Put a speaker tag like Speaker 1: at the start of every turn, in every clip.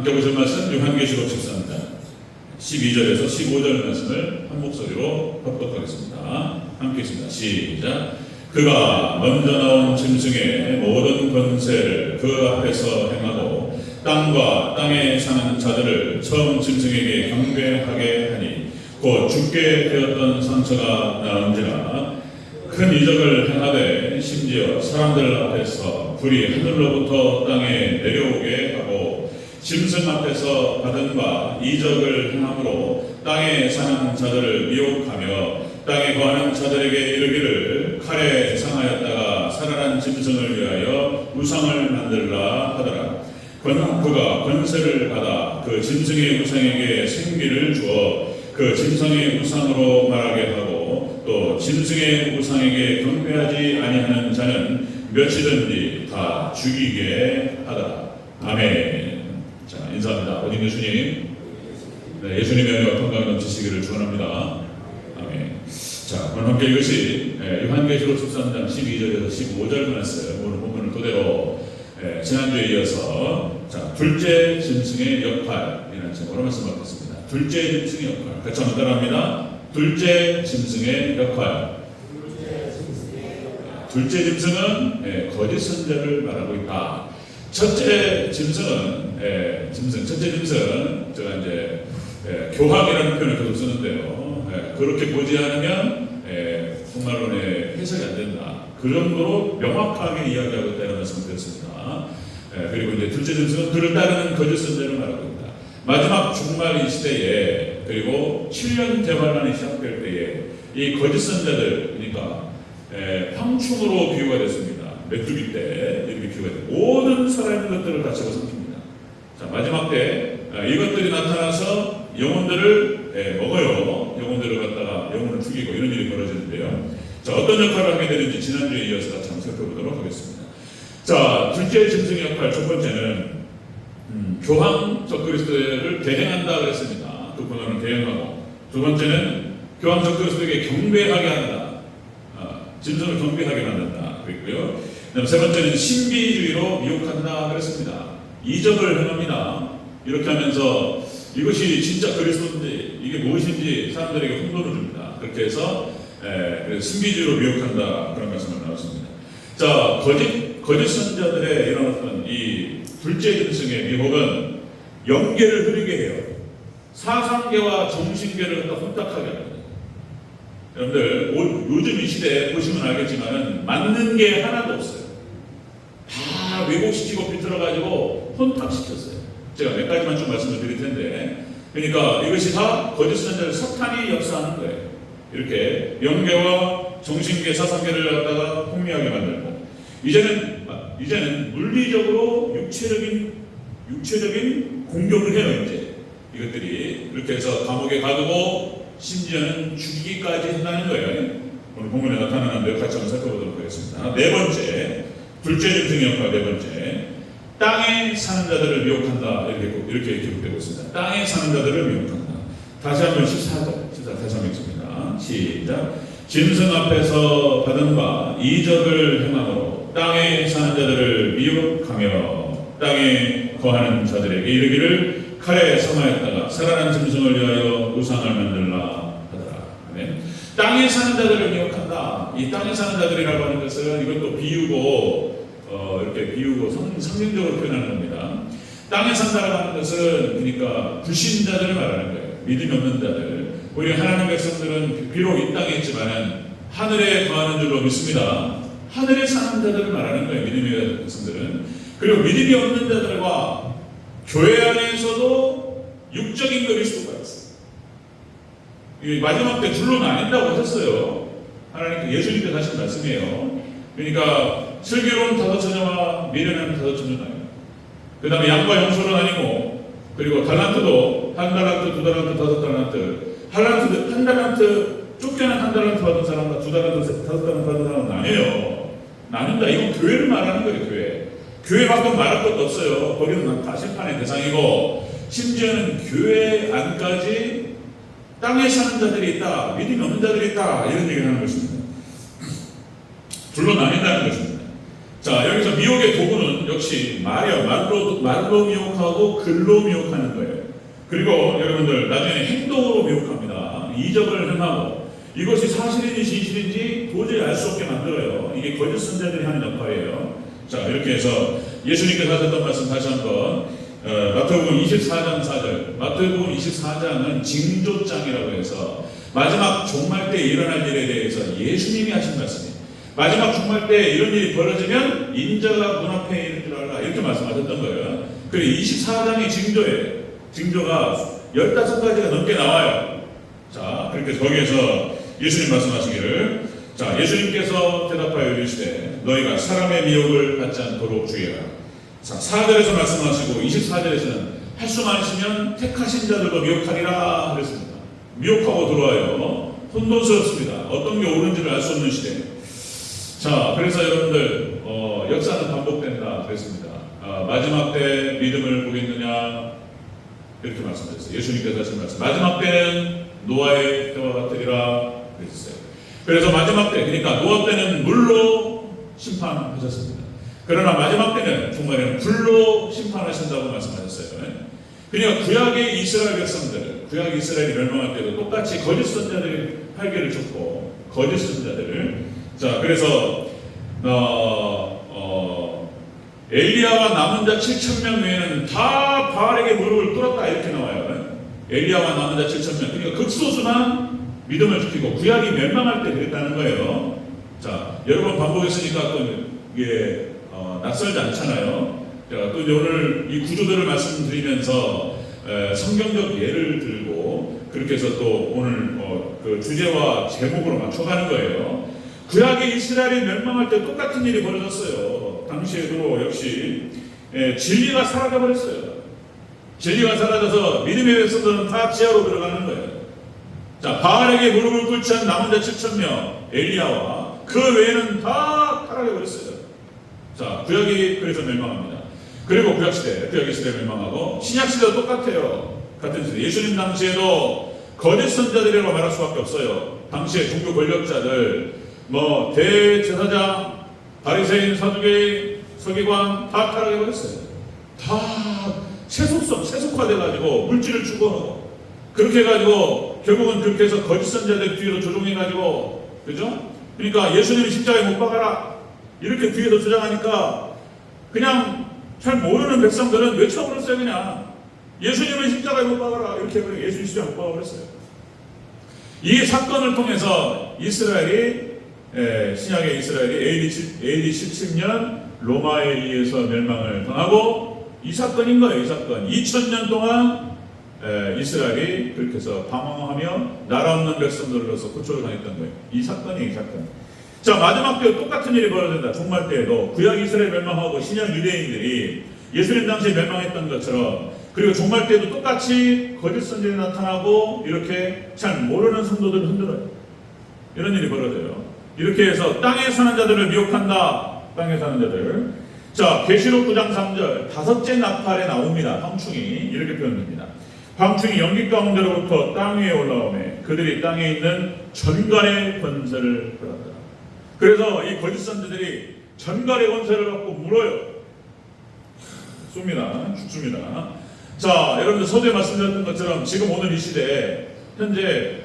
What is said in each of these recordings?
Speaker 1: 함께 보실 말씀 요한계시록 13장 12절에서 15절 말씀을 한 목소리로 합독하겠습니다. 함께 있습니다. 시작. 그가 먼저 나온 짐승의 모든 권세를 그 앞에서 행하고 땅과 땅에 사는 자들을 처음 짐승에게 경배하게 하니 곧 죽게 되었던 상처가 나은지라 큰 이적을 행하되 심지어 사람들 앞에서 불이 하늘로부터 땅에 내려오게 하고 짐승 앞에서 받은 바 이적을 행함으로 땅에 사는 자들을 미혹하며 땅에 거하는 자들에게 이르기를 칼에 상하였다가 살아난 짐승을 위하여 우상을 만들라 하더라. 그가 권세를 받아 그 짐승의 우상에게 생기를 주어 그 짐승의 우상으로 말하게 하고 또 짐승의 우상에게 경배하지 아니하는 자는 몇이든지 다 죽이게 하더라. 아멘. 자, 인사합니다. 어딘 예수님? 네, 예수님의 은혜와 평강이 넘치시기를 축원합니다. 아멘. 자, 오늘 함께 이것이 요한계시록 13장 12절에서 15절 말씀 오늘 본문을 토대로 지난주에 이어서 자, 둘째 짐승의 역할이라는 제목으로 말씀하겠습니다. 둘째 짐승의 역할. 같이 한번 따라합니다. 둘째 짐승의 역할. 둘째 짐승은 거짓 선자를 말하고 있다. 첫째 짐승은 첫째 짐승은 제가 이제 교학이라는 표현을 계속 쓰는데요. 그렇게 보지 않으면 종말론의 해석이 안 된다. 그 정도로 명확하게 이야기하고 있다는 말씀을 드렸습니다. 그리고 이제 둘째 짐승은 그를 따르는 거짓 선자를 말하고 있다. 마지막 종말 이 시대에 그리고 7년 대환란이 시작될 때에 이 거짓 선자들 그러니까 황충으로 비유가 됐습니다. 메뚜기 때 이렇게 비유가 됩니다. 모든 살아있는 것들을 다 집어삼킵니다. 자, 마지막 때 이것들이 나타나서 영혼들을 먹어요. 영혼들을 갖다가 영혼을 죽이고 이런 일이 벌어지는데요. 자, 어떤 역할을 하게 되는지 지난주에 이어서 같이 한번 살펴보도록 하겠습니다. 자, 둘째 짐승의 역할 첫 번째는 교황 적그리스도를 대행한다 그랬습니다. 그 본어는 대행하고 두 번째는 교황 적그리스도에게 경배하게 한다. 짐승을 경배하게 만든다 그랬고요. 그다음 세 번째는 신비주의로 미혹한다 그랬습니다. 이적을 행합니다. 이렇게 하면서 이것이 진짜 그리스도인지 이게 무엇인지 사람들에게 혼돈을 줍니다. 그렇게 해서 신비주의로 미혹한다 그런 말씀을 나눴습니다. 자, 거짓 선자들의 이런 어떤 이 둘째 짐승의 미혹은 영계를 흐리게 해요. 사상계와 정신계를 갖다 혼탁하게 합니다. 여러분들 요즘 이 시대에 보시면 알겠지만 맞는 게 하나도 없어요. 다 왜곡시키고 비틀어가지고 혼탁시켰어요. 제가 몇 가지만 좀 말씀을 드릴 텐데 그러니까 이것이 다 거짓 선자를 사탄이 역사하는 거예요. 이렇게 영계와 정신계, 사상계를 갖다가 혼미하게 만들고 이제는 물리적으로 육체적인 공격을 해요. 이제 이것들이 이렇게 해서 감옥에 가두고 심지어는 죽이기까지 한다는 거예요. 오늘 본문에 나타나는 데 같이 한번 살펴보도록 하겠습니다. 네 번째, 둘째 짐승의 역할 네 번째, 땅에 사는 자들을 미혹한다. 이렇게 기록되고 있습니다. 땅에 사는 자들을 미혹한다. 다시 한번 14절, 다시 한번 읽습니다. 시작. 짐승 앞에서 받은 바 이적을 행함으로 땅에 사는 자들을 미혹하며 땅에 거하는 자들에게 이르기를 칼에 상하였다가 살아난 짐승을 위하여 우상을 만들라 하더라. 아멘. 땅에 사는 자들을 미혹한다. 이 땅에 사는 자들이라고 하는 것은 이것도 비유고 이렇게 비유고 상징적으로 표현하는 겁니다. 땅에 산다라고 하는 것은 그러니까 불신자들을 말하는 거예요. 믿음이 없는 자들. 우리 하나님 백성들은 비록 이 땅에 있지만은 하늘에 거하는 줄로 믿습니다. 하늘에 사는 자들을 말하는 거예요. 믿음의 백성들은. 그리고 믿음이 없는 자들과 교회 안에서도 육적인 그리스도가 있어요. 마지막 때 둘로 나뉜다고 하셨어요. 하나님께 예수님께서 하신 말씀이에요. 그러니까 슬기로운 5처녀와 미련한 5처녀나요. 그 다음에 양과 영수로 나뉘고 그리고 달란트도 1달란트, 2달란트, 5달란트 한 달란트 쫓겨난 1달란트 받은 사람과 2달란트, 5달란트 받은 사람은 나뉘어요. 나눈다. 이건 교회를 말하는 거예요. 교회만큼 말할 것도 없어요. 거기는 다 심판의 대상이고 심지어는 교회 안까지 땅에 사는 자들이 있다. 믿음이 없는 자들이 있다. 이런 얘기를 하는 것입니다. 둘로 나뉜다는 것입니다. 자, 여기서 미혹의 도구는 역시 말로 미혹하고 글로 미혹하는 거예요. 그리고 여러분들 나중에 행동으로 미혹합니다. 이적을 행하고 이것이 사실인지 진실인지 도저히 알 수 없게 만들어요. 이게 거짓 선자들이 하는 역할이에요. 자, 이렇게 해서 예수님께서 하셨던 말씀 다시 한번 마태복음 24장 4절. 마태복음 24장은 징조장이라고 해서 마지막 종말 때 일어날 일에 대해서 예수님이 하신 말씀이에요. 마지막 종말 때 이런 일이 벌어지면 인자가 문 앞에 있는 줄 알라 이렇게 말씀하셨던 거예요. 그리고 24장의 징조예요. 징조가 15가지가 넘게 나와요. 자, 그렇게 거기에서 예수님 말씀하시기를, 자, 예수님께서 대답하여 이르시되 너희가 사람의 미혹을 받지 않도록 주의하라. 자, 4절에서 말씀하시고 24절에서는 할 수 많으시면 택하신 자들도 미혹하리라 그랬습니다. 미혹하고 들어와요. 혼돈스럽습니다. 어떤 게 옳은지를 알 수 없는 시대. 자, 그래서 여러분들 역사는 반복된다 그랬습니다. 마지막 때 믿음을 보겠느냐 이렇게 말씀하셨어요. 예수님께서 하신 말씀. 마지막 때는 노아의 때와 같으리라 그랬어요. 그래서 마지막 때, 그러니까 노아 때는 물로 심판하셨습니다. 그러나 마지막 때는 정말은 불로 심판하신다고 말씀하셨어요. 그러니까 구약의 이스라엘 백성들, 구약 이스라엘이 멸망할 때도 똑같이 거짓 선자들이 활개를 쳤고 거짓 선자들을, 자, 그래서 엘리야와 남은 자 7,000명 외에는 다 바알에게 무릎을 꿇었다 이렇게 나와요. 엘리야와 남은 자 7,000명. 그러니까 극소수만 믿음을 지키고 구약이 멸망할 때 그랬다는 거예요. 자, 여러 번 반복했으니까 또 이게 낯설지 않잖아요. 자, 또 오늘 이 구조들을 말씀드리면서 성경적 예를 들고 그렇게 해서 또 오늘 그 주제와 제목으로 맞춰가는 거예요. 구약의 이스라엘이 멸망할 때 똑같은 일이 벌어졌어요. 당시에도 역시 진리가 사라져 버렸어요. 진리가 사라져서 믿음의 백성들은 다 지하로 들어가는 거예요. 자, 바알에게 무릎을 꿇지 않은 남은 자 7,000명 엘리야와 그 외에는 다 타락해 버렸어요. 자, 구약이 그래서 멸망합니다. 그리고 구약시대, 구약시대 멸망하고 신약시대도 똑같아요. 같은 시대. 예수님 당시에도 거짓 선자들이라고 말할 수밖에 없어요. 당시에 종교 권력자들, 대제사장, 바리새인, 사두개인, 서기관 다 타락해 버렸어요. 다 세속화돼가지고 물질을 추구하고 그렇게 해가지고 결국은 그렇게 해서 거짓 선자들 뒤에서 조종해가지고, 그죠? 그러니까 예수님이 십자가에 못 박아라 이렇게 뒤에서 주장하니까 그냥 잘 모르는 백성들은 외쳐버렸어요. 그냥 예수님은 십자가에 못 박아라 이렇게 해버리고 예수님 십자가에 못 박아버렸어요. 이 사건을 통해서 이스라엘이 신약의 이스라엘이 AD 17년 로마에 의해서 멸망을 당하고 이 사건인 거예요. 이 사건 2000년 동안 이스라엘이 그렇게 해서 방황하며 나라 없는 백성들로서 고초를 당했던 거예요. 이 사건이 이 사건. 자, 마지막 때 똑같은 일이 벌어진다. 종말 때에도 구약 이스라엘 멸망하고 신약 유대인들이 예수님 당시에 멸망했던 것처럼, 그리고 종말 때도 똑같이 거짓 선지자들이 나타나고 이렇게 잘 모르는 성도들을 흔들어요. 이런 일이 벌어져요. 이렇게 해서 땅에 사는 자들을 미혹한다. 땅에 사는 자들. 자, 계시록 9장 3절 5째 나팔에 나옵니다. 황충이 이렇게 표현됩니다. 황충이 연기 가운데로부터 땅 위에 올라오매 그들이 땅에 있는 전갈의 권세를 받았다. 그래서 이 거짓 선지자들이 전갈의 권세를 갖고 물어요. 쏩니다. 죽습니다. 자, 여러분들 서두에 말씀드렸던 것처럼 지금 오늘 이 시대에 현재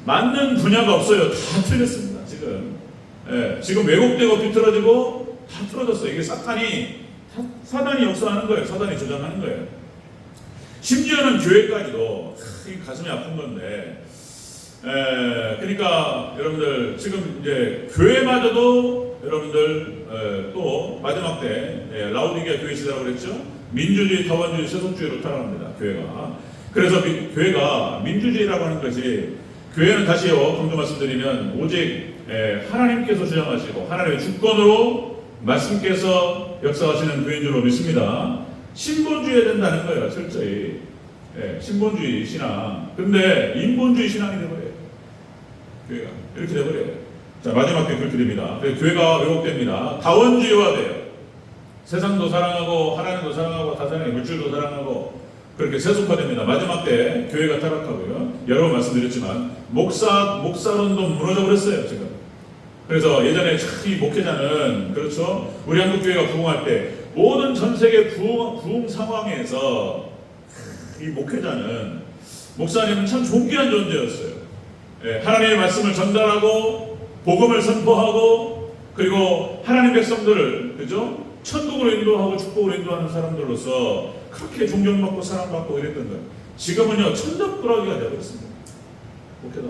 Speaker 1: 맞는 분야가 없어요. 다 틀렸습니다. 지금 왜곡되고 비틀어지고 다 틀어졌어요. 이게 사단이 역사하는 거예요. 사단이 조장하는 거예요. 심지어는 교회까지도 가슴이 아픈 건데, 그러니까 여러분들 지금 이제 교회마저도 여러분들 또 마지막 때 라오디게아 교회 시대라고 그랬죠. 민주주의, 다원주의, 세속주의로 타락합니다. 교회가. 그래서 교회가 민주주의라고 하는 것이, 교회는 다시요 강조 말씀드리면 오직 하나님께서 주장하시고 하나님의 주권으로 말씀께서 역사하시는 교회인 줄로 믿습니다. 신본주의해야 된다는 거예요. 철저히. 신본주의 신앙. 근데 인본주의 신앙이 되버려요. 교회가 이렇게 되버려요. 자, 마지막 때 그렇게 됩니다. 교회가 왜곡됩니다. 다원주의화 돼요. 세상도 사랑하고 하나님도 사랑하고 타산의 물질도 사랑하고 그렇게 세속화됩니다. 마지막 때 교회가 타락하고요. 여러 번 말씀드렸지만 목사론도 무너져 버렸어요. 지금 그래서 예전에 참 이 목회자는 그렇죠. 우리 한국교회가 부흥할 때 모든 전 세계 부흥 상황에서 이 목회자는 목사님은 참 존귀한 존재였어요. 예, 하나님의 말씀을 전달하고 복음을 선포하고 그리고 하나님 백성들을 그죠? 천국으로 인도하고 축복으로 인도하는 사람들로서 그렇게 존경받고 사랑받고 이랬던 거예요. 지금은요 천덕꾸러기가 되어버렸습니다.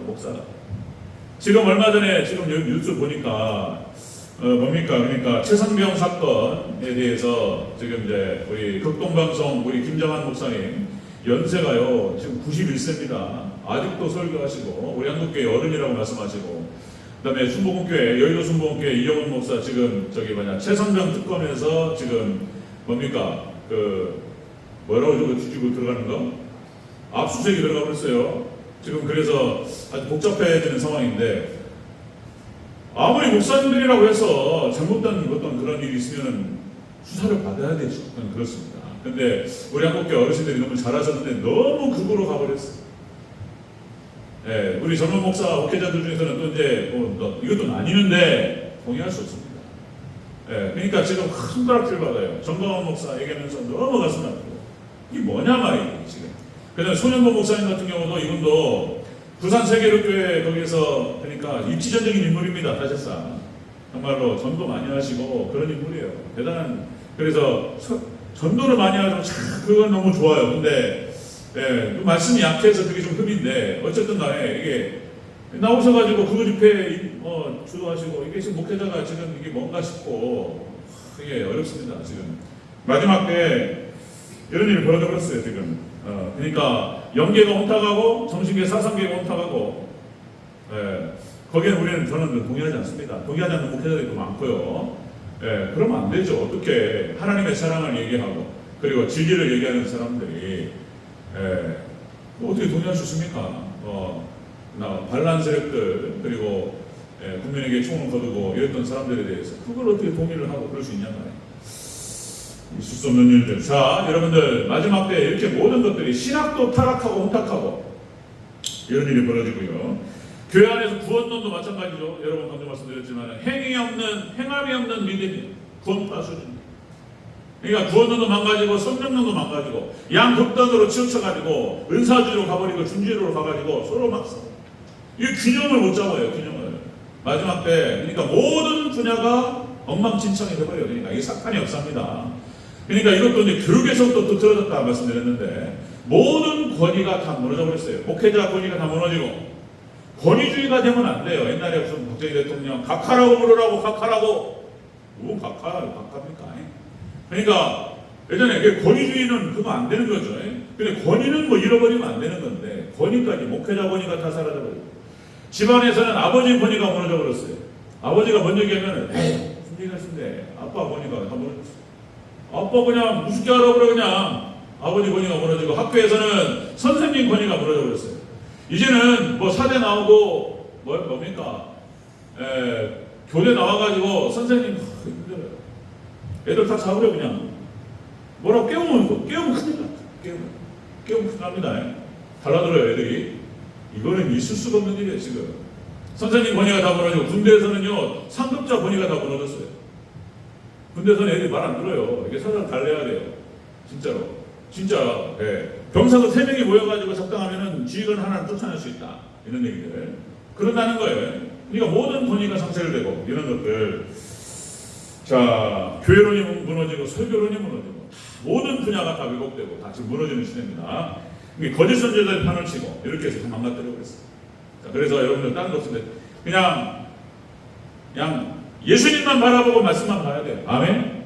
Speaker 1: 목사가. 지금 얼마 전에 지금 뉴스 보니까 뭡니까? 그러니까 최선병 사건에 대해서 지금 이제 우리 극동방송 우리 김정한 목사님 연세가요 지금 91세입니다. 아직도 설교하시고 우리 한국교회 어른이라고 말씀하시고 그다음에 순복음교회 여의도 순복음교회 이영훈 목사 지금 저기 최선병 특검에서 지금 뭡니까? 그 뭐라고 저거 뒤지고 들어가는 거? 압수수색이 들어가 버렸어요. 지금 그래서 아주 복잡해지는 상황인데 아무리 목사님들이라고 해서 잘못된 어떤 그런 일이 있으면 수사를 받아야 되죠. 그렇습니다. 근데 우리 한국교회 어르신들이 너무 잘하셨는데 너무 극으로 가버렸어요. 예, 우리 젊은 목사 목회자들 중에서는 또 이제 이것도 나뉘는데 동의할 수 없습니다. 예, 그러니까 지금 큰 가락질 받아요. 정광훈 목사 얘기하면서 너무 가슴 아프고 이게 뭐냐 말이에요 지금. 그다음에 손현보 목사님 같은 경우도 이분도 부산 세계로교회 거기에서 그러니까 입지전적인 인물입니다. 사실상 정말로 전도 많이 하시고 그런 인물이에요. 대단한. 그래서 전도를 많이 하죠. 참 그건 너무 좋아요. 근데 예, 말씀이 약해서 그게 좀 흠인데 어쨌든 간에 이게 나오셔가지고 그거 집회 주도하시고 이게 지금 목회자가 지금 이게 뭔가 싶고 이게 어렵습니다. 지금 마지막 때 이런 일이 벌어져 버렸어요. 지금 그러니까 영계가 혼탁하고 정신계 사상계가 혼탁하고 거기에 저는 동의하지 않습니다. 동의하지 않는 목회자들도 많고요. 그러면 안 되죠. 어떻게 하나님의 사랑을 얘기하고 그리고 진리를 얘기하는 사람들이 어떻게 동의할 수 있습니까? 반란 세력들 그리고 국민에게 총을 거두고 이랬던 사람들에 대해서 그걸 어떻게 동의를 하고 그럴 수 있냐 말이에요. 있을 수 없는 일들. 자, 여러분들 마지막 때 이렇게 모든 것들이 신학도 타락하고 혼탁하고 이런 일이 벌어지고요. 교회 안에서 구원론도 마찬가지죠. 여러 번 먼저 말씀드렸지만 행함이 없는 믿음이 구원파 수준. 그러니까 구원론도 망가지고 성령론도 망가지고 양극단으로 치우쳐가지고 은사주의로 가버리고 준주의로 가가지고 서로 막 싸워. 이 균형을 못 잡아요. 균형을. 마지막 때 그러니까 모든 분야가 엉망진창이 돼버려요. 그러니까 이게 사탄이 역사입니다. 그러니까 이것도 이제 교육에서부터 또 틀어졌다 말씀드렸는데 모든 권위가 다 무너져 버렸어요. 목회자 권위가 다 무너지고 권위주의가 되면 안 돼요. 옛날에 무슨 박정희 대통령 각하라고 부르라고 각하라고 뭐 각하입니까? 그러니까 예전에 권위주의는 그거 안 되는 거죠. 근데 권위는 뭐 잃어버리면 안 되는 건데 권위까지 목회자 권위가 다 사라져버려요. 집안에서는 아버지 권위가 무너져 버렸어요. 아버지가 먼저 얘기하면 무슨 얘기 하신데 아빠 권위가 다 무너졌어요. 아빠 그냥 무섭게 하라고 그래 그냥 아버지 권위가 무너지고 학교에서는 선생님 권위가 무너져 버렸어요. 이제는 뭐 사대 나오고 뭡니까? 교대 나와가지고 선생님 힘들어요. 애들 다 잡으려 그냥 뭐라고 깨우면 큰일 납니다. 깨우면 큰일 납니다. 달라들어요 애들이. 이거는 있을 수가 없는 일이에요 지금. 선생님 권위가 다 무너지고 군대에서는요 상급자 권위가 다 무너졌어요. 군대에서는 애들이 말 안 들어요. 이게 사람 달래야 돼요. 진짜로. 진짜. 병사도 3명이 모여가지고 적당하면은 지휘관 하나를 쫓아낼 수 있다. 이런 얘기들. 그런다는 거예요. 그러니까 모든 권위가 상실되고 이런 것들. 자, 교회론이 무너지고 설교론이 무너지고 모든 분야가 다 왜곡되고 다 지금 무너지는 시대입니다. 거짓 선지자들이 판을 치고 이렇게 해서 다 망가뜨려 버렸어요. 자, 그래서 여러분들 다른 거 없습니다. 그냥 예수님만 바라보고 말씀만 봐야 돼요. 아멘.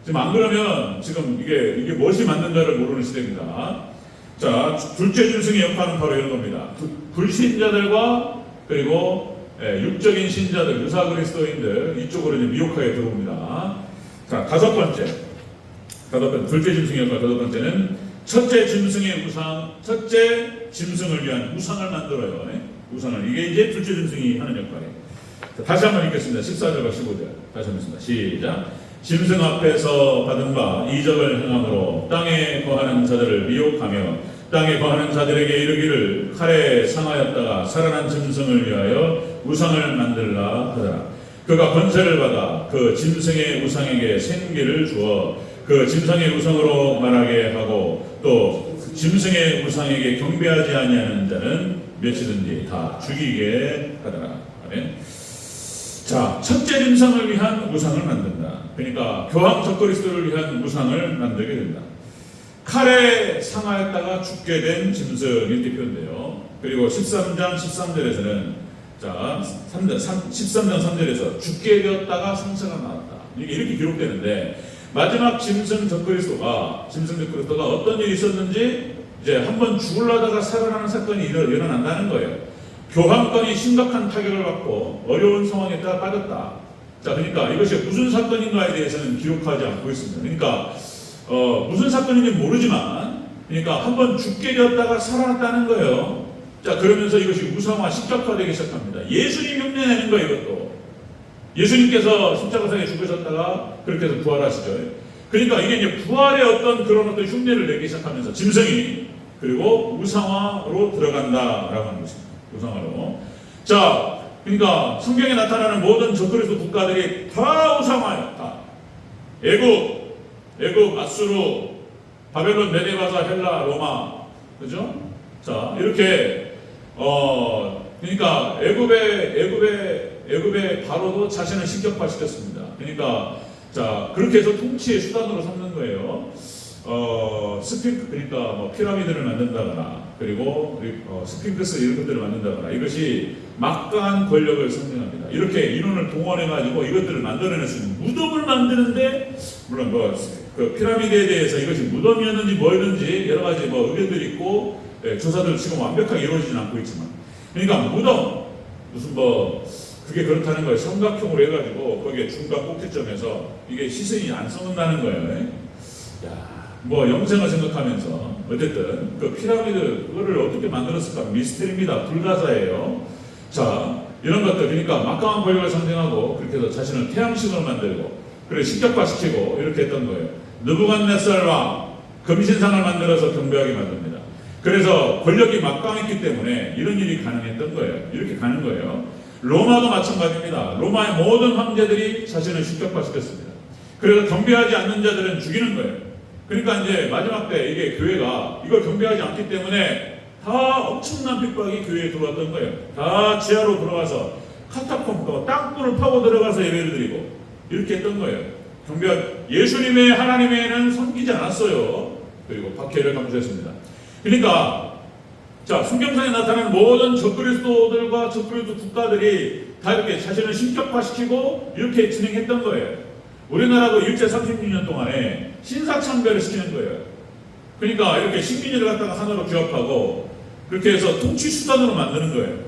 Speaker 1: 지금 안 그러면 지금 이게 무엇이 맞는가를 모르는 시대입니다. 자, 둘째 짐승의 역할은 바로 이런 겁니다. 불신자들과 그리고 육적인 신자들, 유사 그리스도인들 이쪽으로 이제 미혹하게 들어옵니다. 자, 다섯 번째 둘째 짐승의 역할 다섯 번째는 첫째 짐승의 우상, 첫째 짐승을 위한 우상을 만들어요. 우상을 이게 이제 둘째 짐승이 하는 역할이에요. 자, 다시 한번 읽겠습니다. 14절과 15절 다시 한번 읽습니다. 시작. 짐승 앞에서 받은 바 이적을 행함으로 땅에 거하는 자들을 미혹하며 땅에 거하는 자들에게 이르기를 칼에 상하였다가 살아난 짐승을 위하여 우상을 만들라 하더라. 그가 권세를 받아 그 짐승의 우상에게 생기를 주어 그 짐승의 우상으로 말하게 하고 또 짐승의 우상에게 경배하지 아니하는 자는 몇이든지 다 죽이게 하더라. 아멘. 자, 첫째 짐승을 위한 우상을 만든다. 그러니까 교황 적그리스도를 위한 우상을 만들게 된다. 칼에 상하였다가 죽게 된 짐승 이렇게 표현돼요. 그리고 13장 13절에서는 자 13장 3절에서 죽게 되었다가 상처가 나왔다. 이렇게 기록되는데 마지막 짐승 적그리스도가 어떤 일이 있었는지 이제 한번 죽으려다가 살아나는 사건이 일어난다는 거예요. 교황권이 심각한 타격을 받고 어려운 상황에 빠졌다. 자, 그러니까 이것이 무슨 사건인가에 대해서는 기록하지 않고 있습니다. 그러니까 무슨 사건인지 모르지만, 그러니까 한번 죽게 되었다가 살아났다는 거예요. 자, 그러면서 이것이 우상화, 십자가되기 시작합니다. 예수님 흉내내는 거예요, 이것도. 예수님께서 십자가상에 죽으셨다가 그렇게 해서 부활하시죠. 그러니까 이게 이제 부활의 어떤 그런 어떤 흉내를 내기 시작하면서 짐승이 그리고 우상화로 들어간다라고 하는 것입니다. 우상화로. 자, 그러니까 성경에 나타나는 모든 적그리스도 국가들이 다 우상화예요. 다. 애굽, 아수르, 바벨론, 메데바사, 헬라, 로마, 그죠? 자, 이렇게 그러니까 애굽의 바로도 자신을 신격화시켰습니다. 그러니까 자, 그렇게 해서 통치의 수단으로 삼는 거예요. 그러니까 뭐 피라미드를 만든다거나 그리고 스핑크스 이런 것들을 만든다거나 이것이 막강한 권력을 상징합니다. 이렇게 인원을 동원해가지고 이것들을 만들어낼 수 있는 무덤을 만드는데, 물론 그 피라미드에 대해서 이것이 무덤이었는지 뭐였는지 여러 가지 의견들이 있고 조사들 지금 완벽하게 이루어지진 않고 있지만, 그러니까 무덤 무슨 그게 그렇다는 거예요. 삼각형으로 해가지고 거기에 중간 꼭지점에서 이게 시선이 안 썩는다는 거예요. 야, 영생을 생각하면서 어쨌든 그 피라미드를 어떻게 만들었을까 미스터리입니다. 불가사예요. 자, 이런 것들, 그러니까 막강한 권력을 상징하고 그렇게 해서 자신을 태양신으로 만들고 그리고 신격화시키고 이렇게 했던 거예요. 느부갓네살 왕 금신상을 만들어서 경배하게 만듭니다. 그래서 권력이 막강했기 때문에 이런 일이 가능했던 거예요. 이렇게 가는 거예요. 로마도 마찬가지입니다. 로마의 모든 황제들이 자신을 신격화시켰습니다. 그래서 경배하지 않는 자들은 죽이는 거예요. 그러니까 이제 마지막 때 이게 교회가 이걸 경배하지 않기 때문에 다 엄청난 핍박이 교회에 들어왔던 거예요. 다 지하로 들어가서 카타콤, 땅굴을 파고 들어가서 예배를 드리고 이렇게 했던 거예요. 예수님의 하나님에는 섬기지 않았어요. 그리고 박해를 감수했습니다. 그러니까 자, 성경상에 나타나는 모든 적그리스도들과 적그리스도 국가들이 다 이렇게 자신을 신격화시키고 이렇게 진행했던 거예요. 우리나라도 일제 36년 동안에 신사참배를 시키는 거예요. 그러니까 이렇게 식민지를 갖다가 하나로 규합하고 그렇게 해서 통치 수단으로 만드는 거예요.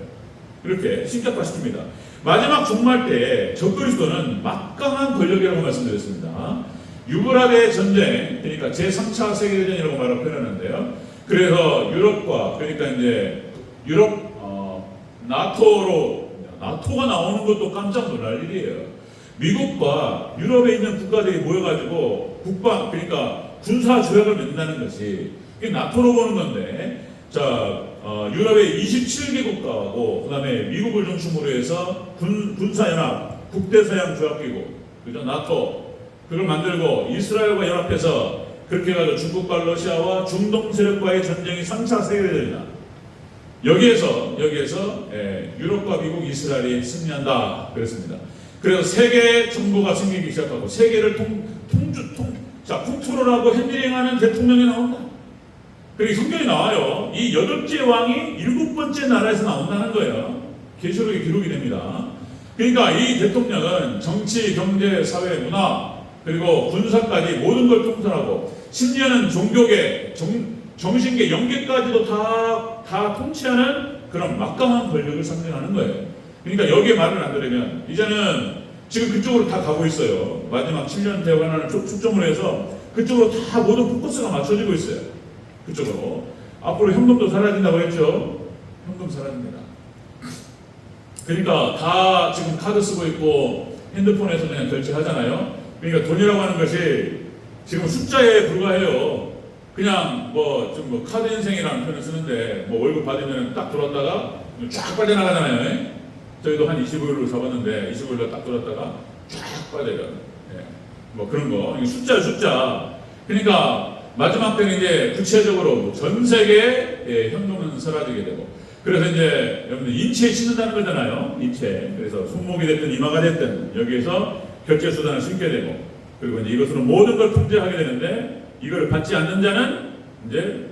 Speaker 1: 이렇게 신격화시킵니다. 마지막 종말 때 적그리스도는 막강한 권력이라고 말씀드렸습니다. 유브라데 전쟁, 그러니까 제3차 세계대전이라고 말을 표현하는데요. 그래서 유럽과, 그러니까 이제 나토가 나오는 것도 깜짝 놀랄 일이에요. 미국과 유럽에 있는 국가들이 모여가지고 그러니까 군사 조약을 맺는다는 것이 이게 나토로 보는 건데, 자, 유럽의 27개 국가하고 그 다음에 미국을 중심으로 해서 군사연합, 국대서양 조약기구, 그죠? 나토, 그걸 만들고 이스라엘과 연합해서 그렇게 해가지고 중국과 러시아와 중동 세력과의 전쟁이 3차 세계대전이다. 여기에서 유럽과 미국, 이스라엘이 승리한다 그랬습니다. 그래서 세계 정부가 생기기 시작하고 세계를 컨트롤하고 핸들링하는 대통령이 나온다. 그리고 성경이 나와요. 이 8째 왕이 7번째 나라에서 나온다는 거예요. 계시록에 기록이 됩니다. 그러니까 이 대통령은 정치, 경제, 사회, 문화 그리고 군사까지 모든 걸 통솔하고 심지어는 종교계, 정신계, 영계까지도 다 통치하는 그런 막강한 권력을 상징하는 거예요. 그러니까 여기에 말을 안 들으면 이제는 지금 그쪽으로 다 가고 있어요. 마지막 7년 대관을 초점으로 해서 그쪽으로 다 모든 포커스가 맞춰지고 있어요. 그쪽으로. 앞으로 현금도 사라진다고 했죠. 현금 사라집니다. 그러니까 다 지금 카드 쓰고 있고 핸드폰에서 그냥 결제하잖아요. 그러니까 돈이라고 하는 것이 지금 숫자에 불과해요. 그냥 카드 인생이라는 표현을 쓰는데 월급 받으면 딱 들어왔다가 쫙 빠져나가잖아요. 저희도 한 25일로 잡았는데 25일로 딱 돌았다가 쫙 빠져요. 예. 뭐 그런 거. 이게 숫자. 그러니까 마지막 때는 이제 구체적으로 전 세계에 현금은 사라지게 되고, 그래서 이제 여러분들 인체에 신는다는 거잖아요. 인체. 그래서 손목이 됐든 이마가 됐든 여기에서 결제 수단을 신게 되고, 그리고 이제 이것으로 모든 걸 통제하게 되는데, 이거를 받지 않는 자는 이제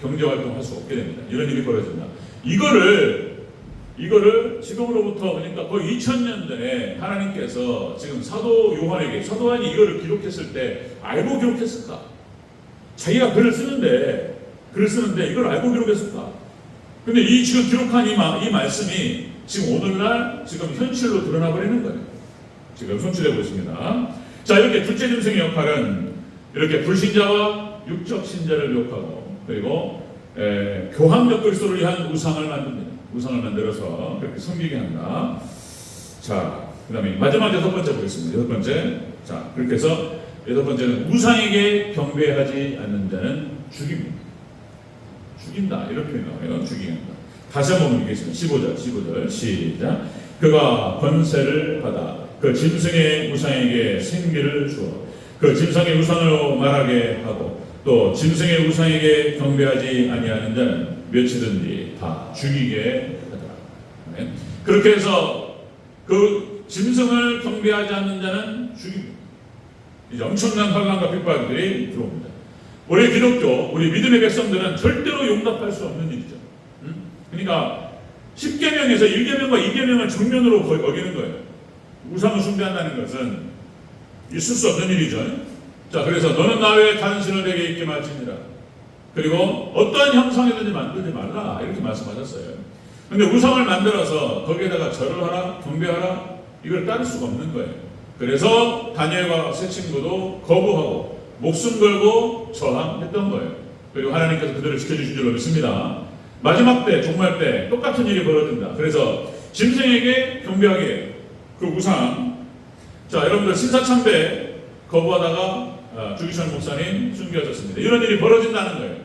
Speaker 1: 경제 활동할 수 없게 됩니다. 이런 일이 벌어진다. 이거를 지금으로부터 그러니까 거의 2000년 전에 하나님께서 지금 사도 요한이 이거를 기록했을 때 알고 기록했을까? 자기가 글을 쓰는데 이걸 알고 기록했을까? 근데 이 지금 기록한 이 말씀이 지금 오늘날 지금 현실로 드러나 버리는 거예요. 지금 손출되고 있습니다. 자, 이렇게 둘째 짐승의 역할은 이렇게 불신자와 육적 신자를 유혹하고, 그리고 교황적 그리스도를 위한 우상을 만듭니다. 우상을 만들어서 그렇게 섬기게 한다. 자, 그 다음에 마지막 6번째 보겠습니다. 6번째. 자, 그렇게 해서 6번째는 우상에게 경배하지 않는 자는 죽입니다. 죽인다. 이렇게 나와요. 죽인다. 다시 한번 읽겠습니다. 15절 시작. 그가 권세를 받아 그 짐승의 우상에게 생기를 주어 그 짐승의 우상으로 말하게 하고, 또 짐승의 우상에게 경배하지 아니하는 자는 며칠든지 다 죽이게 하더라. 그렇게 해서 그 짐승을 경배하지 않는 자는 죽입니다. 이제 엄청난 환난과 핍박들이 들어옵니다. 우리 기독교, 우리 믿음의 백성들은 절대로 용납할 수 없는 일이죠. 그러니까 10계명에서 1계명과 2계명을 정면으로 어기는 거예요. 우상을 숭배한다는 것은 있을 수 없는 일이죠. 자, 그래서 너는 나 외에 다른 신을 내게 있게 말지니라. 그리고 어떠한 형상이든지 만들지 말라. 이렇게 말씀하셨어요. 근데 우상을 만들어서 거기에다가 절을 하라, 경배하라, 이걸 따를 수가 없는 거예요. 그래서 다니엘과 세 친구도 거부하고 목숨 걸고 저항했던 거예요. 그리고 하나님께서 그들을 지켜주신 줄로 믿습니다. 마지막 때, 종말 때 똑같은 일이 벌어진다. 그래서 짐승에게 경배하게 해요. 그 우상. 자, 여러분들 신사참배 거부하다가 주기철 목사님 숨겨졌습니다. 이런 일이 벌어진다는 거예요.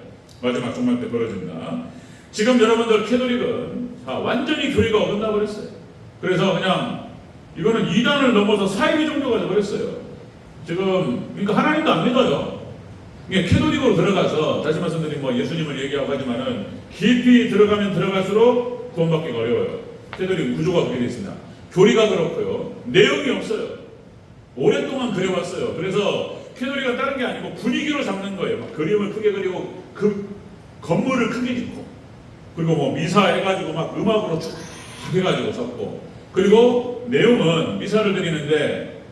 Speaker 1: 마지막 종말 때 벌어진다. 지금 여러분들 캐톨릭은 완전히 교리가 어긋나 버렸어요. 그래서 그냥 이거는 이단을 넘어서 사이비 종교가 되어버렸어요. 지금 그러니까 하나님도 안 믿어요. 이게 캐톨릭으로 들어가서 다시 말씀드리면 뭐 예수님을 얘기하고 하지만은 깊이 들어가면 들어갈수록 구원받기가 어려워요. 캐톨릭 구조가 그렇게 되어 있습니다. 교리가 그렇고요. 내용이 없어요. 오랫동안 그려왔어요. 그래서 캐톨릭은 다른 게 아니고 분위기로 잡는 거예요. 막 그림을 크게 그리고 그 건물을 크게 짓고, 그리고 뭐 미사 해가지고 막 음악으로 쫙 해가지고 잡고, 그리고 내용은 미사를 드리는데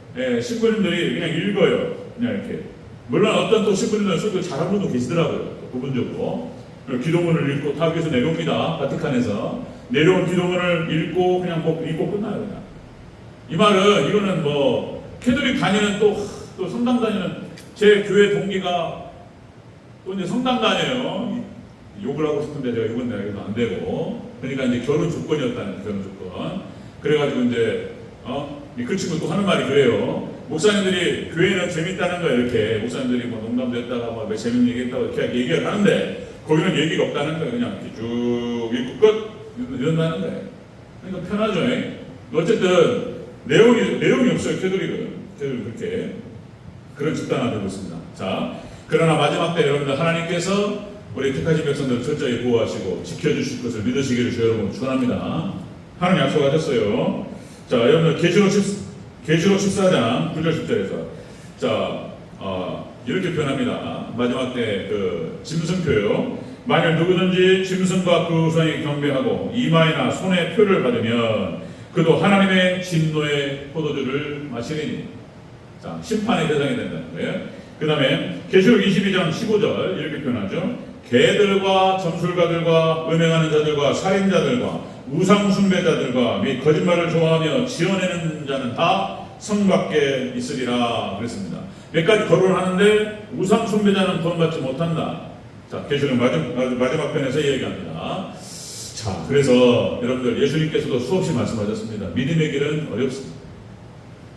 Speaker 1: 신부님들이 그냥 읽어요. 그냥 이렇게. 물론 어떤 또 신부님들은 설교 잘하는 분도 계시더라고요. 부분적으로. 기도문을 읽고 다 여기서 내려옵니다. 바티칸에서 내려온 기도문을 읽고 그냥 뭐 읽고 끝나요. 그냥. 이 말은 이거는 뭐 캐톨릭 다니는 또 성당 다니는 제 교회 동기가 또 이제 성당 다녀요. 욕을 하고 싶은데 제가 이건 내가 이거 안 되고, 그러니까 이제 결혼 조건이었다는 결혼 조건. 그래가지고 이제 그 친구 또 하는 말이 그래요. 목사님들이 교회는 재밌다는 거예요. 이렇게 목사님들이 뭐 농담도 했다가 뭐 재밌는 얘기 했다고 이렇게 얘기를 하는데 거기는 얘기가 없다는 거예요. 그냥 이렇게 쭉 읽고 끝 이런다는 거예요. 그러니까 편하죠. 어쨌든 내용이 없어요. 캐톨릭은 그렇게 그런 집단화 되고 있습니다. 자, 그러나 마지막 때 여러분들 하나님께서 우리 택하신 백성들을 철저히 보호하시고 지켜주실 것을 믿으시기를 주 여러분 축원합니다. 하나님 약속하셨어요. 자, 여러분들 계시록 14장 9절 10절에서 자, 이렇게 표현합니다. 마지막 때 그 짐승표요. 만일 누구든지 짐승과 그 우상에 경배하고 이마에나 손에 표를 받으면 그도 하나님의 진노의 포도주를 마시리니. 자, 심판의 대상이 된다는 거예요. 그 다음에 계시록 22장 15절 이렇게 표현하죠. 개들과 점술가들과 음행하는 자들과 살인자들과 우상 숭배자들과 및 거짓말을 좋아하며 지어내는 자는 다 성 밖에 있으리라 그랬습니다. 몇 가지 거론을 하는데 우상 숭배자는 구원받지 못한다. 자, 계시록 마지막 편에서 얘기합니다. 자, 그래서 여러분들 예수님께서도 수없이 말씀하셨습니다. 믿음의 길은 어렵습니다.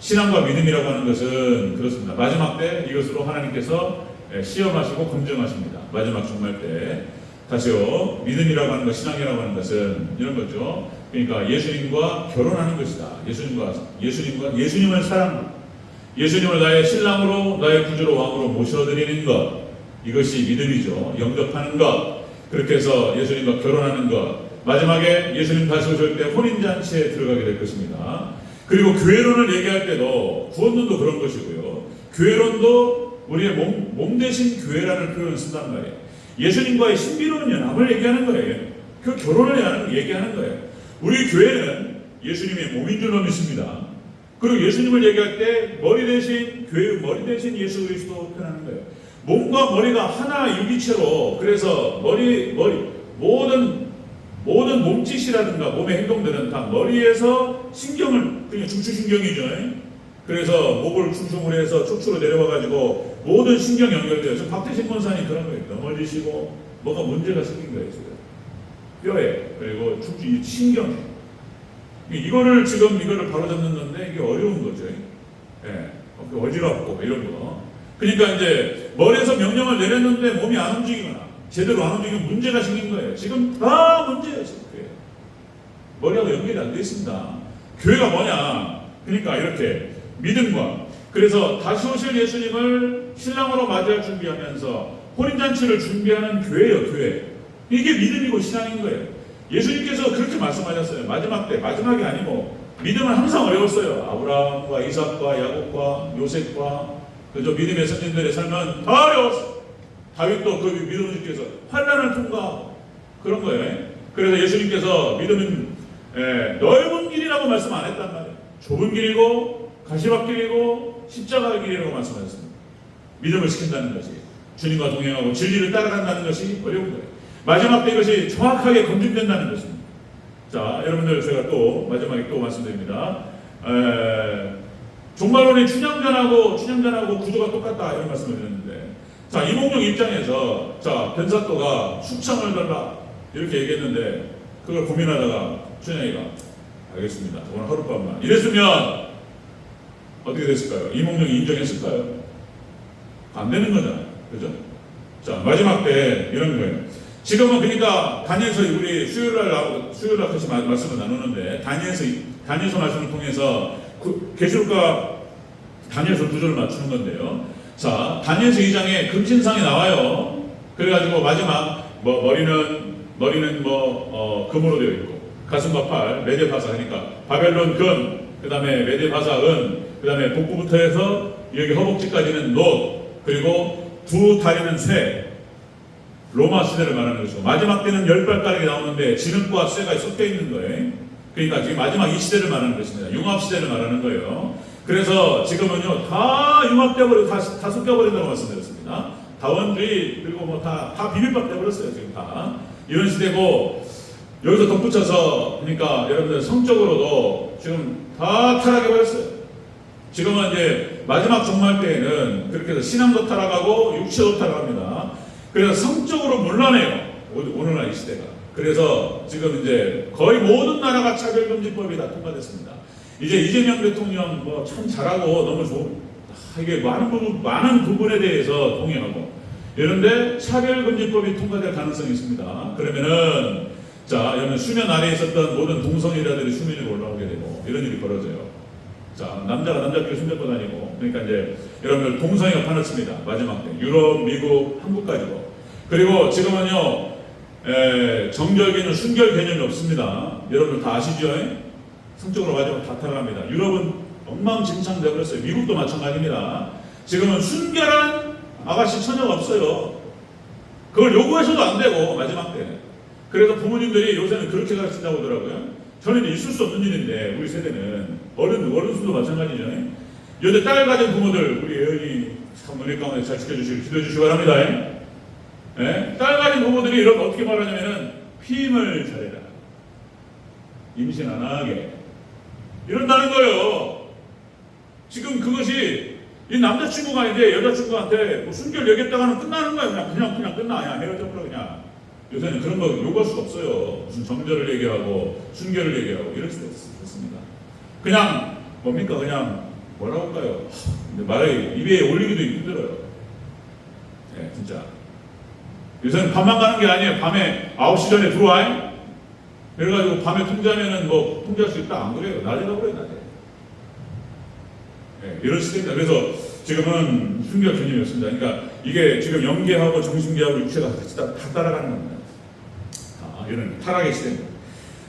Speaker 1: 신앙과 믿음이라고 하는 것은 그렇습니다. 마지막 때 이것으로 하나님께서 시험하시고 검증하십니다. 마지막 종말 때. 다시요. 믿음이라고 하는 것, 신앙이라고 하는 것은 이런 거죠. 그러니까 예수님과 결혼하는 것이다. 예수님을 사랑하고 예수님을 나의 신랑으로, 나의 구주로, 왕으로 모셔드리는 것, 이것이 믿음이죠. 영접하는 것, 그렇게 해서 예수님과 결혼하는 것, 마지막에 예수님 다시 오실 때 혼인잔치에 들어가게 될 것입니다. 그리고 교회론을 얘기할 때도 구원론도 그런 것이고요. 교회론도 우리의 몸 대신 교회라는 표현을 쓴단 말이에요. 예수님과의 신비로운 연합을 얘기하는 거예요. 그 결혼을 얘기하는 거예요. 우리 교회는 예수님의 몸인 줄로 믿습니다. 그리고 예수님을 얘기할 때 머리 대신 교회의 머리 대신 예수 그리스도 표현하는 거예요. 몸과 머리가 하나 유기체로, 그래서 모든 몸짓이라든가 몸의 행동들은 다 머리에서 신경을, 그냥 중추신경이죠. 그래서 목을 중심으로 해서 척추로 내려와가지고 모든 신경 연결돼요. 저 박태신 권사님 그런 거예요. 넘어지시고 뭐가 문제가 생긴 거예요. 지금 뼈에, 그리고 척추 신경, 이거를 바로잡는 건데 이게 어려운 거죠. 예, 어지럽고 이런 거. 그러니까 이제 머리에서 명령을 내렸는데 몸이 안 움직이거나 제대로 안 움직이면 문제가 생긴 거예요. 지금 다 문제예요. 지금 머리하고 연결이 안 돼 있습니다. 교회가 뭐냐? 그러니까 이렇게 믿음과, 그래서 다시 오실 예수님을 신랑으로 맞이할 준비하면서 혼인잔치를 준비하는 교회예요. 교회. 이게 믿음이고 신앙인 거예요. 예수님께서 그렇게 말씀하셨어요. 마지막이 아니고 믿음은 항상 어려웠어요. 아브라함과 이삭과 야곱과 요셉과 그저 믿음의 선진들의 삶은 다 어려웠어요. 다윗도 그 믿음을 지키기 위해서 환난을 통과하고 그런 거예요. 그래서 예수님께서 믿음은 넓은 길이라고 말씀 안 했단 말이에요. 좁은 길이고 가시밭길이고 십자가의 길이라고 말씀하셨습니다. 믿음을 지킨다는 것이, 주님과 동행하고 진리를 따라간다는 것이 어려운 거예요. 마지막 때 이것이 정확하게 검증된다는 것입니다. 자, 여러분들 제가 또 마지막에 또 말씀드립니다. 종말론이 춘향전하고 구조가 똑같다 이런 말씀을 드렸는데, 자, 이몽룡 입장에서 자, 변사또가 숙청을 달라 이렇게 얘기했는데 그걸 고민하다가 춘향이가 알겠습니다. 오늘 하룻밤만 이랬으면 어떻게 됐을까요? 이몽룡이 인정했을까요? 안 되는 거잖아요. 그죠? 자, 마지막 때 이런 거예요. 지금은 그러니까 다니엘서 우리 수요일날 같이 말씀을 나누는데 다니엘서 말씀을 통해서 계시록과 다니엘서 구조를 맞추는 건데요. 자, 다니엘서 2장에 금신상이 나와요. 그래가지고 마지막 머리는 금으로 되어 있고 가슴과 팔 메대바사 하니까 바벨론 금, 그 다음에 메대바사 은, 그 다음에 복부부터 해서 여기 허벅지까지는 놋, 그리고 두 다리는 쇠, 로마 시대를 말하는 것이고 마지막 때는 10발가락이 나오는데 진흙과 쇠가 섞여 있는 거예요. 그러니까 지금 마지막 이 시대를 말하는 것입니다. 융합 시대를 말하는 거예요. 그래서 지금은요 다 융합되어버리고 다 섞여버린다고 말씀드렸습니다. 다원주의 그리고 뭐 다 비빔밥 돼버렸어요. 지금 다 이런 시대고, 여기서 덧붙여서 그러니까 여러분들 성적으로도 지금 다 타락해버렸어요. 지금은 이제 마지막 종말 때에는 그렇게 해서 신앙도 타락하고 육체도 타락합니다. 그래서 성적으로 문란해요. 오늘날 이 시대가. 그래서 지금 이제 거의 모든 나라가 차별금지법이 다 통과됐습니다. 이제 이재명 대통령 뭐 참 잘하고 너무 좋은, 이게 많은 부분에 대해서 동의하고 이런데 차별금지법이 통과될 가능성이 있습니다. 그러면은 자, 여러분 수면 아래에 있었던 모든 동성애자들이 수면 위로 올라오게 되고 이런 일이 벌어져요. 자, 남자가 남자끼리 손잡고 다니고, 그러니까 이제 여러분들 동성애가 판을 칩니다. 마지막 때 유럽, 미국, 한국까지도. 그리고 지금은요 정절 개념, 순결 개념이 없습니다. 여러분들 다 아시죠? 성적으로 마지막 다 타락합니다. 유럽은 엉망진창 되어버렸어요. 미국도 마찬가지입니다. 지금은 순결한 아가씨 처녀가 없어요. 그걸 요구하셔도 안 되고 마지막 때. 그래서 부모님들이 요새는 그렇게 가르친다고 하더라고요. 저는 있을 수 없는 일인데 우리 세대는 어른들도 마찬가지죠. 여태 딸 가진 부모들 우리 애언이 참 은혜 가운데 잘 지켜주시고 기도해 주시기 바랍니다. 딸 가진 부모들이 이런 어떻게 말하냐면은 피임을 잘해라, 임신 안 하게 이런다는 거예요. 지금 그것이 이 남자친구가 이제 여자친구한테 뭐 순결 얘기했다가 하면 끝나는 거예요. 그냥 끝나. 그냥 헤어져버려 그냥. 요새는 그런 거 요구할 수가 없어요. 무슨 정절을 얘기하고 순결을 얘기하고 이럴 수가 없습니다. 그냥 뭡니까? 그냥 뭐라고 할까요? 근데 말에 입에 올리기도 힘들어요. 진짜 요새는 밤만 가는 게 아니에요. 밤에 9시 전에 들어와. 그래가지고 밤에 통제하면은 뭐 통제할 수 있다 안 그래요. 낮에 가버려요, 낮에. 네, 이런 시대입니다. 그래서 지금은 순결 개념이었습니다. 그러니까 이게 지금 영계하고 정신계하고 육체가 같이 다 따라가는 겁니다. 이런 타락의 시대입니다.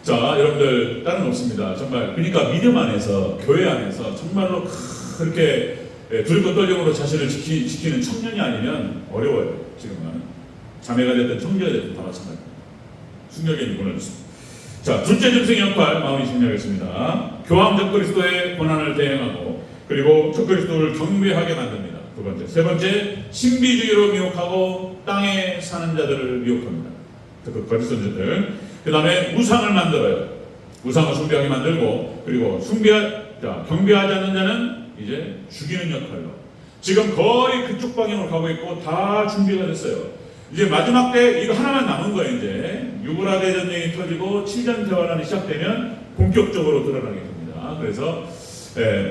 Speaker 1: 자, 여러분들 다른 없습니다. 정말 그러니까 믿음 안에서 교회 안에서 정말로 그렇게 두렵고 떨림으로 자신을 지키는 청년이 아니면 어려워요. 지금은 자매가 됐든 청년이 됐든 다 마찬가지입니다. 순결개념이 무너졌습니다. 자, 둘째 짐승의 역할 마무리 정리하겠습니다. 교황 적그리스도의 고난을 대행하고 그리고 적그리스도를 경배하게 만듭니다. 두 번째, 세 번째, 신비주의로 미혹하고 땅에 사는 자들을 미혹합니다. 그 거짓 선지자들. 그 다음에 우상을 만들어요. 우상을 숭배하게 만들고 그리고 경배하지 않는 자는 이제 죽이는 역할로 지금 거의 그쪽 방향으로 가고 있고 다 준비가 됐어요. 이제 마지막 때 이거 하나만 남은 거예요. 이제 유브라데 전쟁이 터지고 7년 대환란이 시작되면 본격적으로 드러나게 됩니다. 그래서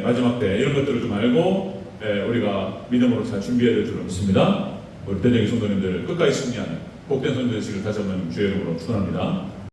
Speaker 1: 마지막 때 이런 것들을 좀 알고 우리가 믿음으로 잘 준비해야 될 줄 믿습니다. 우리 대적의 성도님들 끝까지 승리하는 복된 성도 되시길 다시 한번 주의 이름으로 축원합니다.